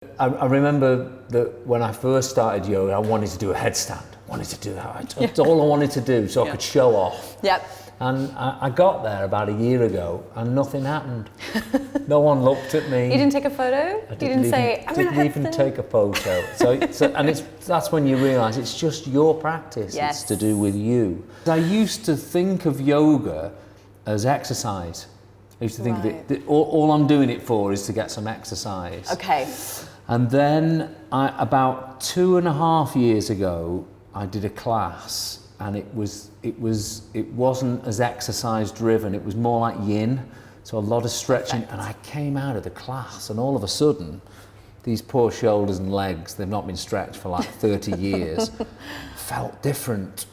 I remember that when I first started yoga, I wanted to do a headstand. I wanted to do that. That's all I wanted to do, so I could show off. Yep. And I got there about a year ago, and nothing happened. No one looked at me. You didn't take a photo? You didn't say, I'm didn't even take a photo. That's when you realise it's just your practice. Yes. It's to do with you. I used to think of yoga as exercise. I used to think that all I'm doing it for is to get some exercise. Okay. And then about 2.5 years ago, I did a class, and it wasn't as exercise driven. It was more like yin, so a lot of stretching. Perfect. And I came out of the class, and all of a sudden, these poor shoulders and legs, they've not been stretched for like 30 years, felt different.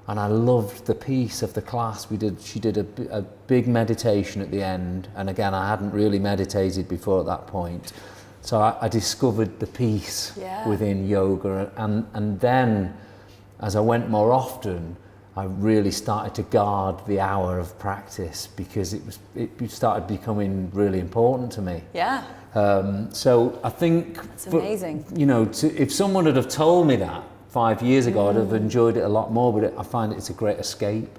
And I loved the piece of the class. She did a big meditation at the end, and again, I hadn't really meditated before at that point. So I discovered the peace within yoga, and then as I went more often, I really started to guard the hour of practice, because it started becoming really important to me. Yeah. So I think that's amazing. If someone had have told me that 5 years ago, I'd have enjoyed it a lot more. But I find it's a great escape.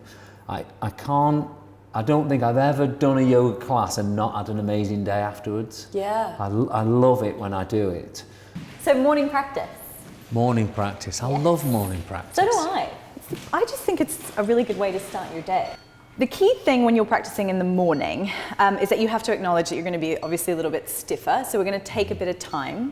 I don't think I've ever done a yoga class and not had an amazing day afterwards. Yeah. I love it when I do it. So morning practice. Morning practice. I love morning practice. So do I. I just think it's a really good way to start your day. The key thing when you're practicing in the morning is that you have to acknowledge that you're going to be obviously a little bit stiffer. So we're going to take a bit of time.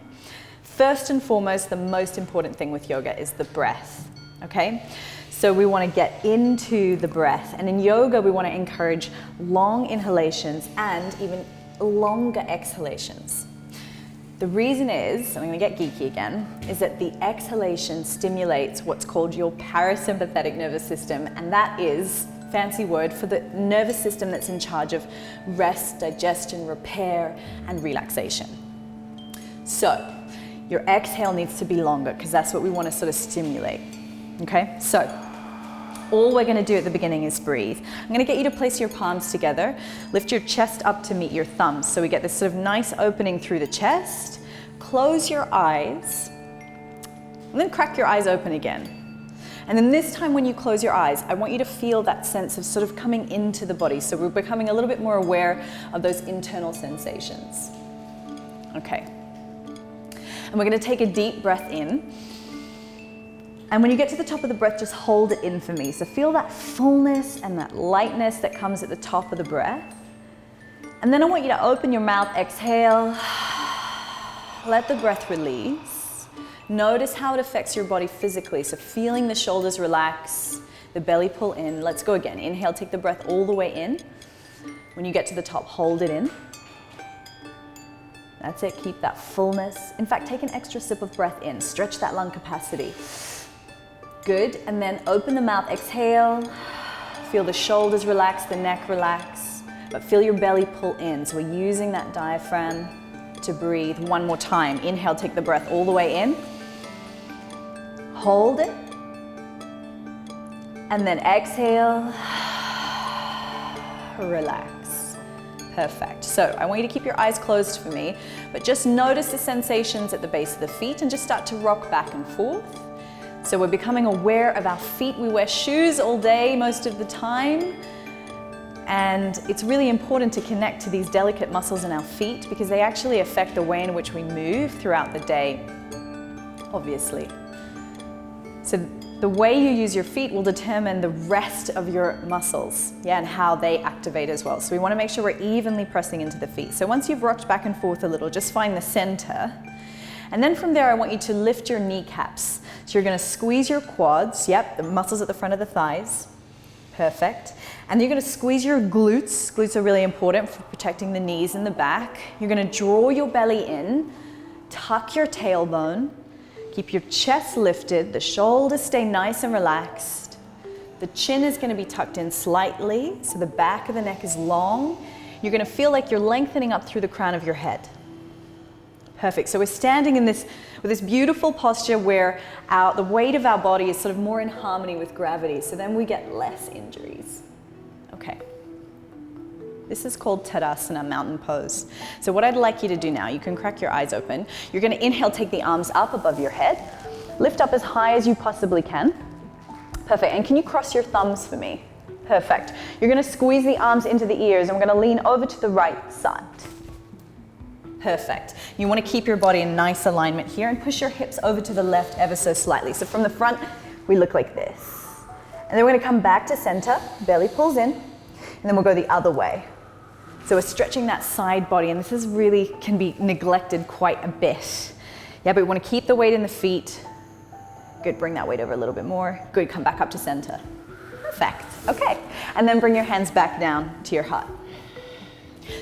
First and foremost, the most important thing with yoga is the breath. Okay? So we want to get into the breath. And in yoga, we want to encourage long inhalations and even longer exhalations. The reason is, I'm going to get geeky again, is that the exhalation stimulates what's called your parasympathetic nervous system, and that is a fancy word for the nervous system that's in charge of rest, digestion, repair, and relaxation. So your exhale needs to be longer, because that's what we want to sort of stimulate. Okay, so all we're going to do at the beginning is breathe. I'm going to get you to place your palms together, lift your chest up to meet your thumbs, so we get this sort of nice opening through the chest. Close your eyes, and then crack your eyes open again. And then this time when you close your eyes, I want you to feel that sense of sort of coming into the body, so we're becoming a little bit more aware of those internal sensations. Okay. And we're going to take a deep breath in. And when you get to the top of the breath, just hold it in for me. So feel that fullness and that lightness that comes at the top of the breath. And then I want you to open your mouth, exhale, let the breath release. Notice how it affects your body physically. So feeling the shoulders relax, the belly pull in. Let's go again. Inhale, take the breath all the way in. When you get to the top, hold it in. That's it, keep that fullness. In fact, take an extra sip of breath in. Stretch that lung capacity. Good, and then open the mouth, exhale. Feel the shoulders relax, the neck relax, but feel your belly pull in. So we're using that diaphragm to breathe. One more time. Inhale, take the breath all the way in. Hold it. And then exhale. Relax. Perfect. So I want you to keep your eyes closed for me, but just notice the sensations at the base of the feet and just start to rock back and forth. So we're becoming aware of our feet. We wear shoes all day most of the time. And it's really important to connect to these delicate muscles in our feet, because they actually affect the way in which we move throughout the day, obviously. So the way you use your feet will determine the rest of your muscles, and how they activate as well. So we want to make sure we're evenly pressing into the feet. So once you've rocked back and forth a little, just find the center. And then from there, I want you to lift your kneecaps. So you're going to squeeze your quads, the muscles at the front of the thighs. Perfect. And you're going to squeeze your glutes. Glutes are really important for protecting the knees and the back. You're going to draw your belly in, tuck your tailbone, keep your chest lifted, the shoulders stay nice and relaxed. The chin is going to be tucked in slightly, so the back of the neck is long. You're going to feel like you're lengthening up through the crown of your head. Perfect. So we're standing in with this beautiful posture where the weight of our body is sort of more in harmony with gravity, so then we get less injuries. Okay. This is called Tadasana, mountain pose. So what I'd like you to do now, you can crack your eyes open. You're gonna inhale, take the arms up above your head. Lift up as high as you possibly can. Perfect, and can you cross your thumbs for me? Perfect. You're gonna squeeze the arms into the ears and we're gonna lean over to the right side. Perfect. You wanna keep your body in nice alignment here and push your hips over to the left ever so slightly. So from the front, we look like this. And then we're gonna come back to center, belly pulls in, and then we'll go the other way. So we're stretching that side body, and this is really can be neglected quite a bit. Yeah, but we want to keep the weight in the feet. Good, bring that weight over a little bit more. Good, come back up to center. Perfect, okay. And then bring your hands back down to your heart.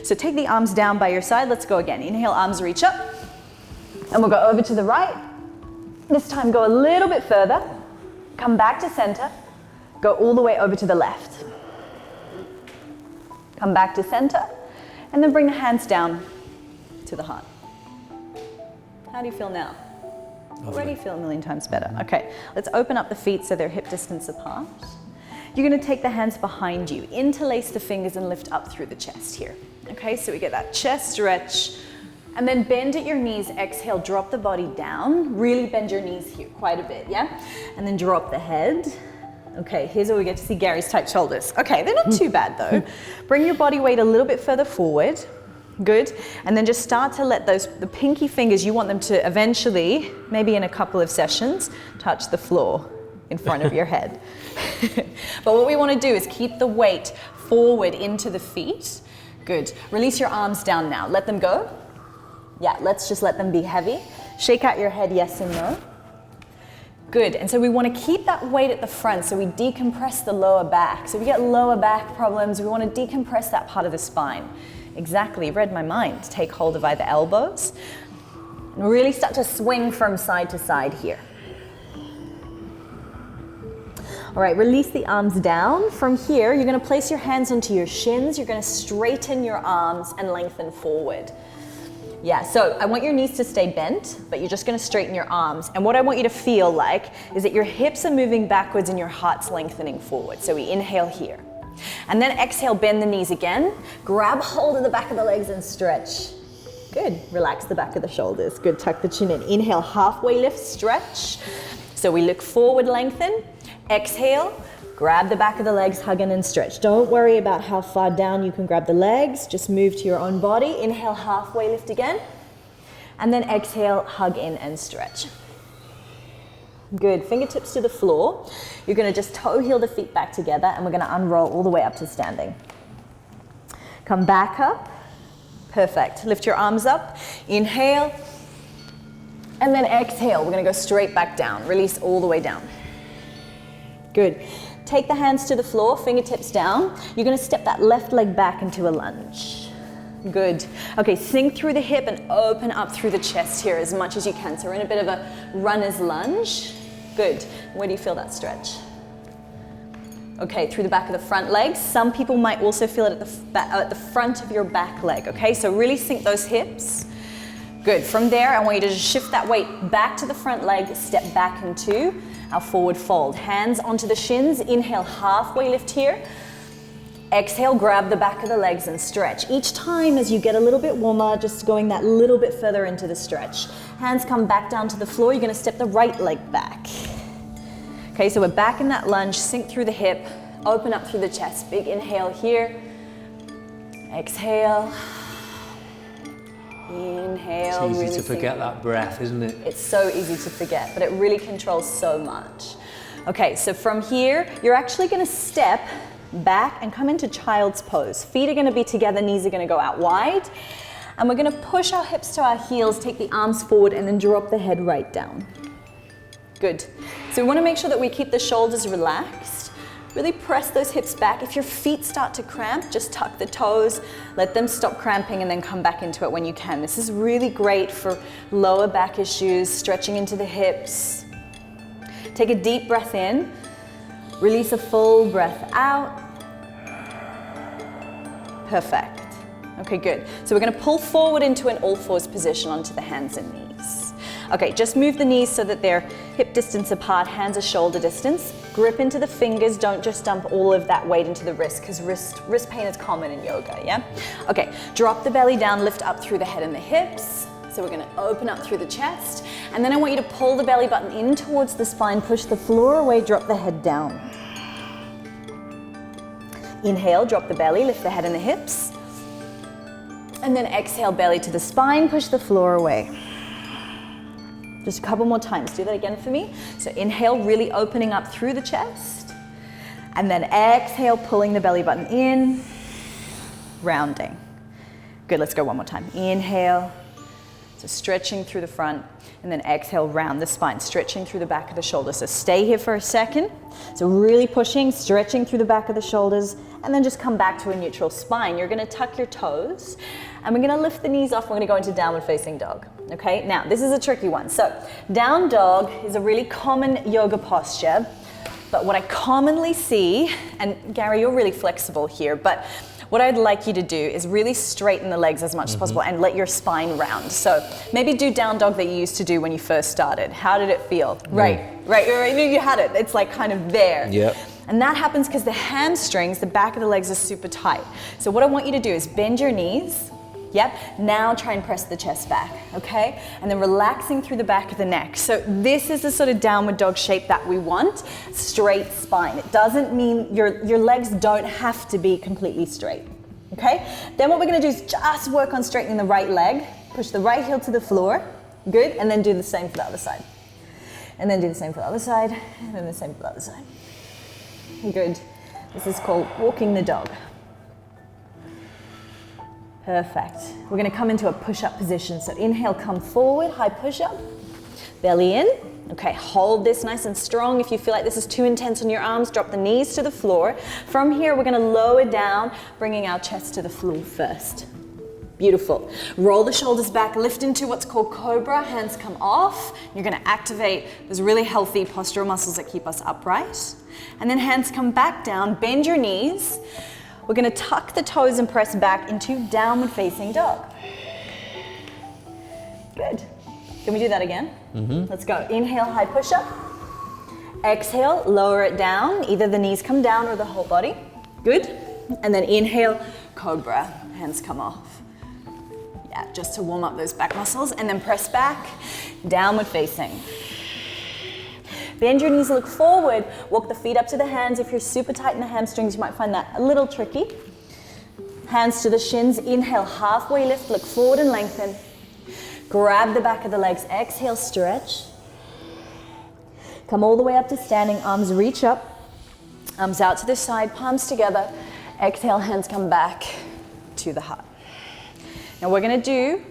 So take the arms down by your side. Let's go again. Inhale, arms reach up. And we'll go over to the right. This time go a little bit further. Come back to center. Go all the way over to the left. Come back to center, and then bring the hands down to the heart. How do you feel now? Already feel a million times better. Okay, let's open up the feet so they're hip distance apart. You're gonna take the hands behind you, interlace the fingers and lift up through the chest here. Okay, so we get that chest stretch, and then bend at your knees, exhale, drop the body down, really bend your knees here quite a bit, yeah? And then drop the head. Okay, here's where we get to see Gary's tight shoulders. Okay, they're not too bad though. Bring your body weight a little bit further forward. Good. And then just start to let the pinky fingers, you want them to eventually, maybe in a couple of sessions, touch the floor in front of your head. But what we want to do is keep the weight forward into the feet. Good. Release your arms down now. Let them go. Yeah, let's just let them be heavy. Shake out your head, yes and no. Good, and so we want to keep that weight at the front so we decompress the lower back. So if we get lower back problems, we want to decompress that part of the spine. Exactly, read my mind. Take hold of either elbows and really start to swing from side to side here. All right, release the arms down. From here, you're going to place your hands onto your shins. You're going to straighten your arms and lengthen forward. Yeah, so I want your knees to stay bent, but you're just gonna straighten your arms. And what I want you to feel like is that your hips are moving backwards and your heart's lengthening forward. So we inhale here. And then exhale, bend the knees again. Grab hold of the back of the legs and stretch. Good, relax the back of the shoulders. Good, tuck the chin in. Inhale, halfway lift, stretch. So we look forward, lengthen. Exhale. Grab the back of the legs, hug in and stretch. Don't worry about how far down you can grab the legs. Just move to your own body. Inhale, halfway lift again. And then exhale, hug in and stretch. Good, fingertips to the floor. You're gonna just toe heel the feet back together and we're gonna unroll all the way up to standing. Come back up. Perfect, lift your arms up. Inhale. And then exhale, we're gonna go straight back down. Release all the way down. Good. Take the hands to the floor, fingertips down. You're gonna step that left leg back into a lunge. Good. Okay, sink through the hip and open up through the chest here as much as you can. So we're in a bit of a runner's lunge. Good. Where do you feel that stretch? Okay, through the back of the front legs. Some people might also feel it at the front of your back leg, okay? So really sink those hips. Good. From there, I want you to just shift that weight back to the front leg, step back into our forward fold. Hands onto the shins. Inhale, halfway lift here. Exhale, grab the back of the legs and stretch. Each time as you get a little bit warmer, just going that little bit further into the stretch. Hands come back down to the floor. You're gonna step the right leg back. Okay, so we're back in that lunge. Sink through the hip, open up through the chest. Big inhale here. Exhale. Inhale. It's easy really to forget that breath, isn't it? It's so easy to forget, but it really controls so much. Okay, so from here, you're actually gonna step back and come into child's pose. Feet are gonna be together, knees are gonna go out wide. And we're gonna push our hips to our heels, take the arms forward and then drop the head right down. Good. So we wanna make sure that we keep the shoulders relaxed. Really press those hips back. If your feet start to cramp, just tuck the toes, let them stop cramping and then come back into it when you can. This is really great for lower back issues, stretching into the hips. Take a deep breath in, release a full breath out. Perfect. Okay, good. So we're gonna pull forward into an all fours position onto the hands and knees. Okay, just move the knees so that they're hip distance apart, hands are shoulder distance. Grip into the fingers, don't just dump all of that weight into the wrist, because wrist pain is common in yoga, yeah? Okay, drop the belly down, lift up through the head and the hips. So we're gonna open up through the chest, and then I want you to pull the belly button in towards the spine, push the floor away, drop the head down. Inhale, drop the belly, lift the head and the hips. And then exhale, belly to the spine, push the floor away. Just a couple more times, do that again for me. So inhale, really opening up through the chest. And then exhale, pulling the belly button in, rounding. Good, let's go one more time. Inhale, so stretching through the front, and then exhale, round the spine, stretching through the back of the shoulders. So stay here for a second. So really pushing, stretching through the back of the shoulders, and then just come back to a neutral spine. You're gonna tuck your toes, and we're gonna lift the knees off. We're gonna go into downward facing dog. Okay, now this is a tricky one. So down dog is a really common yoga posture, but what I commonly see, and Gary, you're really flexible here, but what I'd like you to do is really straighten the legs as much as possible and let your spine round. So maybe do down dog that you used to do when you first started. How did it feel? Right, you had it. It's like kind of there. Yep. And that happens because the hamstrings, the back of the legs are super tight. So what I want you to do is bend your knees. Yep, now try and press the chest back, okay? And then relaxing through the back of the neck. So this is the sort of downward dog shape that we want, straight spine. It doesn't mean your legs don't have to be completely straight, okay? Then what we're gonna do is just work on straightening the right leg, push the right heel to the floor, good, and then do the same for the other side. And then do the same for the other side, and then the same for the other side. Good, this is called walking the dog. Perfect. We're going to come into a push-up position. So inhale, come forward, high push-up, belly in. Okay, hold this nice and strong. If you feel like this is too intense on your arms, drop the knees to the floor. From here, we're going to lower down, bringing our chest to the floor first. Beautiful. Roll the shoulders back, lift into what's called cobra. Hands come off. You're going to activate those really healthy postural muscles that keep us upright. And then hands come back down, bend your knees. We're going to tuck the toes and press back into downward facing dog. Good. Can we do that again? Let's go. Inhale, high push up. Exhale, lower it down. Either the knees come down or the whole body. Good. And then inhale, cobra. Hands come off. Yeah, just to warm up those back muscles. And then press back, downward facing. Bend your knees, look forward, walk the feet up to the hands. If you're super tight in the hamstrings, you might find that a little tricky. Hands to the shins, inhale, halfway lift, look forward and lengthen. Grab the back of the legs, exhale, stretch. Come all the way up to standing, arms reach up, arms out to the side, palms together. Exhale, hands come back to the heart. Now we're gonna do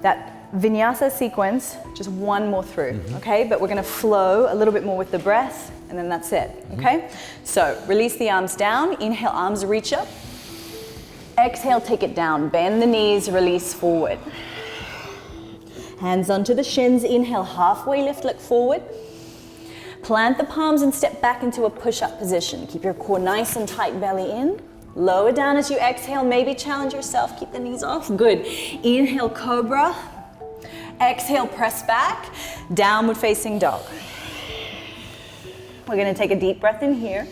that vinyasa sequence, just one more through, okay? But we're gonna flow a little bit more with the breath, and then that's it, okay? So release the arms down, inhale, arms reach up. Exhale, take it down, bend the knees, release forward. Hands onto the shins, inhale, halfway lift, look forward. Plant the palms and step back into a push-up position. Keep your core nice and tight, belly in. Lower down as you exhale, maybe challenge yourself, keep the knees off, good. Inhale, cobra. Exhale, press back, downward facing dog. We're gonna take a deep breath in here.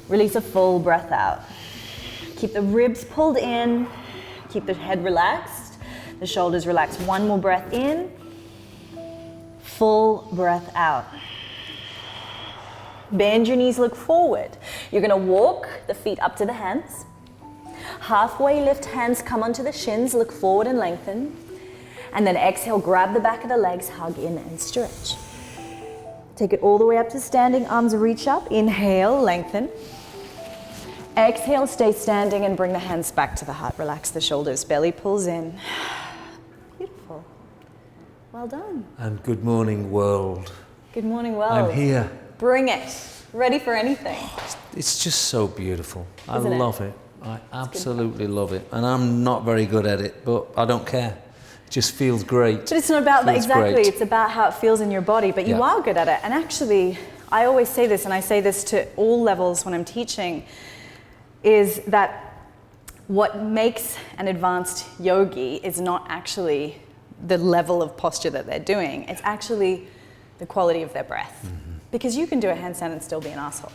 Release a full breath out. Keep the ribs pulled in, keep the head relaxed, the shoulders relaxed. One more breath in, full breath out. Bend your knees, look forward. You're gonna walk the feet up to the hands. Halfway lift, hands come onto the shins, look forward and lengthen. And then exhale, grab the back of the legs, hug in and stretch. Take it all the way up to standing, arms reach up. Inhale, lengthen. Exhale, stay standing and bring the hands back to the heart. Relax the shoulders, belly pulls in. Beautiful. Well done. And good morning, world. Good morning, world. I'm here. Bring it. Ready for anything. It's just so beautiful. Isn't I love it. I absolutely love it. And I'm not very good at it, but I don't care. It just feels great. But it's not about that, exactly. Great. It's about how it feels in your body, but you are good at it. And actually, I always say this, and I say this to all levels when I'm teaching, is that what makes an advanced yogi is not actually the level of posture that they're doing. It's actually the quality of their breath. Because you can do a handstand and still be an asshole.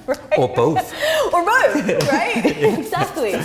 Right? Or both. Or both, right? Exactly.